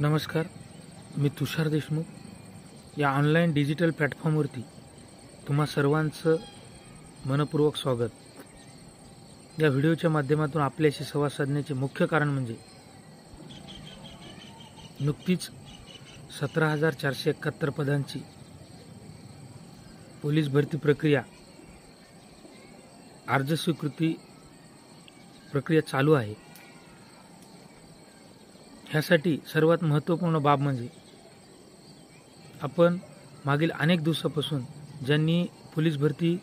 नमस्कार, मी तुषार देशमुख. या online digital प्लॅटफॉर्मवरती तुम्हा सर्वांचं मनपूर्वक स्वागत. या व्हिडिओच्या माध्यमातून आपल्याशी संवाद साधण्याचे मुख्य कारण म्हणजे नुकतीच 17,471 पदांची पोलीस भरती प्रक्रिया अर्ज स्वीकृती प्रक्रिया चालू आहे. ह्यासाठी सर्वात महत्त्वपूर्ण बाब म्हणजे आपण मागील अनेक दिवसापासून ज्यांनी पोलीस भरतीसाठी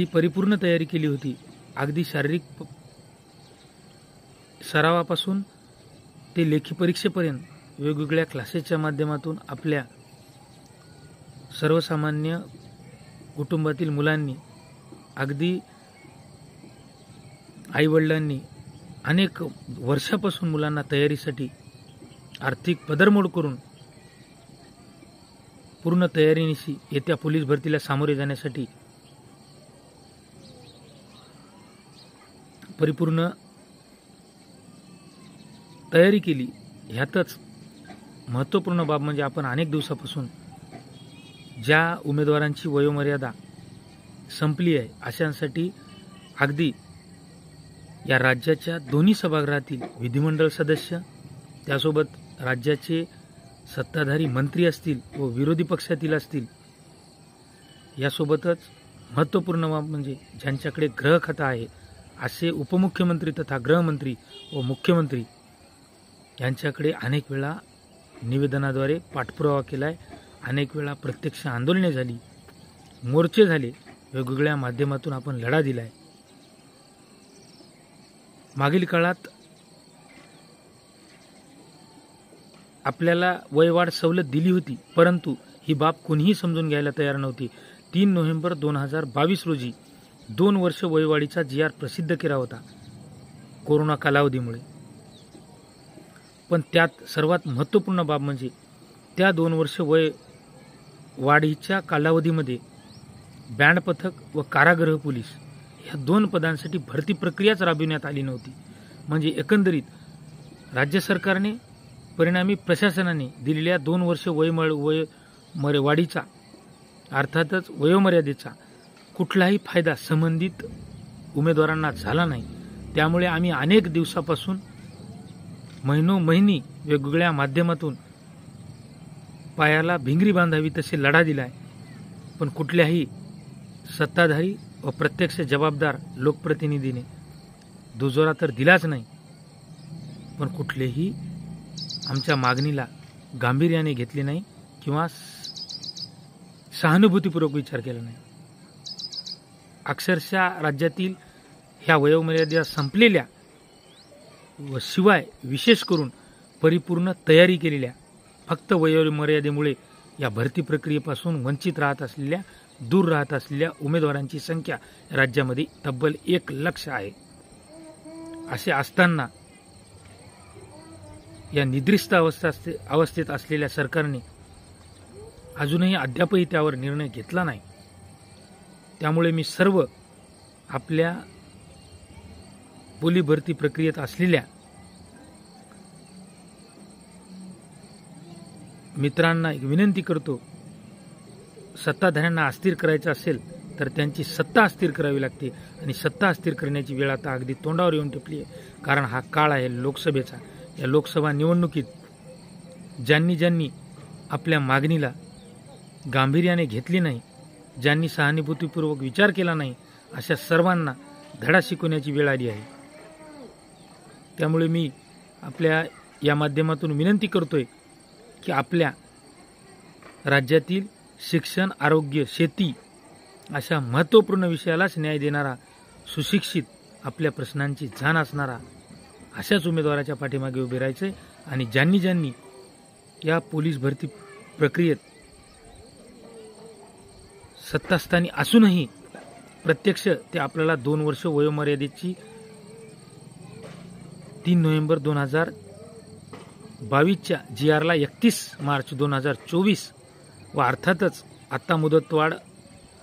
परिपूर्ण तयारी केली होती, अगदी शारीरिक सरावापासून ते लेखी परीक्षेपर्यंत वेगवेगळ्या क्लासेसच्या माध्यमातून आपल्या सर्वसामान्य कुटुंबातील मुलांनी, अगदी आईवडिलांनी अनेक वर्षापासून मुलांना तयारीसाठी आर्थिक पदरमोड करून पूर्ण तयारीनिशी येत्या पोलीस भरतीला सामोरे जाण्यासाठी परिपूर्ण तयारी केली. ह्यातच महत्त्वपूर्ण बाब म्हणजे आपण अनेक दिवसापासून ज्या उमेदवारांची वयोमर्यादा संपली आहे अशांसाठी अगदी या राज्याच्या दोन्ही सभागृहातील विधिमंडळ सदस्य, त्यासोबत राज्याचे सत्ताधारी मंत्री असतील व विरोधी पक्षातील असतील, यासोबतच महत्त्वपूर्ण बाब म्हणजे ज्यांच्याकडे गृह खातं आहे असे उपमुख्यमंत्री तथा गृहमंत्री व मुख्यमंत्री यांच्याकडे अनेक वेळा निवेदनाद्वारे पाठपुरावा केला आहे. अनेक वेळा प्रत्यक्ष आंदोलने झाली, मोर्चे झाले, वेगवेगळ्या माध्यमातून आपण लढा दिला आहे. मागील काळात आपल्याला वयवाढ सवलत दिली होती, परंतु ही बाब कोणीही समजून घ्यायला तयार नव्हती. 3 नोव्हेंबर 2022 रोजी 2 वर्ष वयवाढीचा GR प्रसिद्ध केला होता कोरोना कालावधीमुळे. पण त्यात सर्वात महत्त्वपूर्ण बाब म्हणजे त्या 2 वर्ष वय वाढीच्या कालावधीमध्ये बँड पथक व कारागृह पोलीस ह्या 2 पदांसाठी भरती प्रक्रियाच राबविण्यात आली नव्हती. म्हणजे एकंदरीत राज्य सरकारने, परिणामी प्रशासनाने दिलेल्या 2 वर्ष वाढीचा अर्थातच वयोमर्यादेचा कुठलाही फायदा संबंधित उमेदवारांना झाला नाही. त्यामुळे आम्ही अनेक दिवसापासून महिनी वेगवेगळ्या माध्यमातून पायाला भिंगरी बांधावी तसे लढा दिला आहे. पण कुठल्याही सत्ताधारी व प्रत्यक्ष जबाबदार लोकप्रतिनिधीने दुजोरा तर दिलाच नाही, पण कुठलेही आमच्या मागणीला गांभीर्याने घेतले नाही किंवा सहानुभूतीपूर्वक विचार केला नाही. अक्षरशः राज्यातील ह्या वयोमर्यादा संपलेल्या व शिवाय विशेष करून परिपूर्ण तयारी केलेल्या, फक्त वयोमर्यादेमुळे या भरती प्रक्रियेपासून वंचित दूर राहत असलेल्या उमेदवारांची संख्या राज्यामध्ये तब्बल 1 लाख आहे. असे असताना या निद्रिस्त अवस्थेत असलेल्या सरकारने अजूनही अद्यापही त्यावर निर्णय घेतला नाही. त्यामुळे मी सर्व आपल्या पोलीस भरती प्रक्रियेत असलेल्या मित्रांना एक विनंती करतो, सत्ताधाऱ्यांना अस्थिर करायचं असेल तर त्यांची सत्ता अस्थिर करावी लागते आणि सत्ता अस्थिर करण्याची वेळ आता अगदी तोंडावर येऊन टिपली आहे. कारण हा काळ आहे लोकसभेचा. या लोकसभा निवडणुकीत ज्यांनी आपल्या मागणीला गांभीर्याने घेतली नाही, ज्यांनी सहानुभूतीपूर्वक विचार केला नाही, अशा सर्वांना धडा शिकवण्याची वेळ आली आहे. त्यामुळे मी आपल्या या माध्यमातून विनंती करतोय की आपल्या राज्यातील शिक्षण, आरोग्य, शेती अशा महत्त्वपूर्ण विषयालाच न्याय देणारा, सुशिक्षित, आपल्या प्रश्नांची जाण असणारा अशाच उमेदवाराच्या पाठीमागे उभे राहायचे. आणि ज्यांनी या पोलीस भरती प्रक्रियेत सत्तास्थानी असूनही प्रत्यक्ष ते आपल्याला 2 वर्ष वयोमर्यादेची 3 नोव्हेंबर 2022च्या GRला 31 मार्च 2024 व अर्थातच आत्ता मुदतवाढ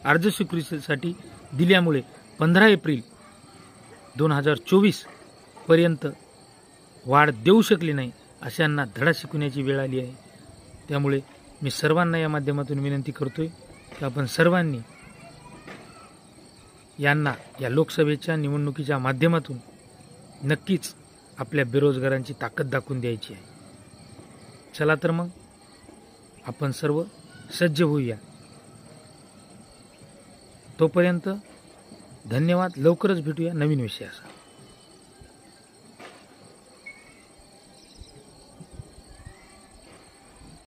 अर्ज स्वीकृतीसाठी दिल्यामुळे 15 एप्रिल 2024 पर्यंत वाढ देऊ शकली नाही अशांना धडा शिकवण्याची वेळ आली आहे. त्यामुळे मी सर्वांना या माध्यमातून विनंती करतोय की आपण सर्वांनी यांना या लोकसभेच्या निवडणुकीच्या माध्यमातून नक्कीच आपल्या बेरोजगारांची ताकद दाखवून द्यायची आहे. चला तर मग आपण सर्व सज्ज होऊया. तोपर्यंत धन्यवाद. लवकरच भेटूया नवीन विषयासह.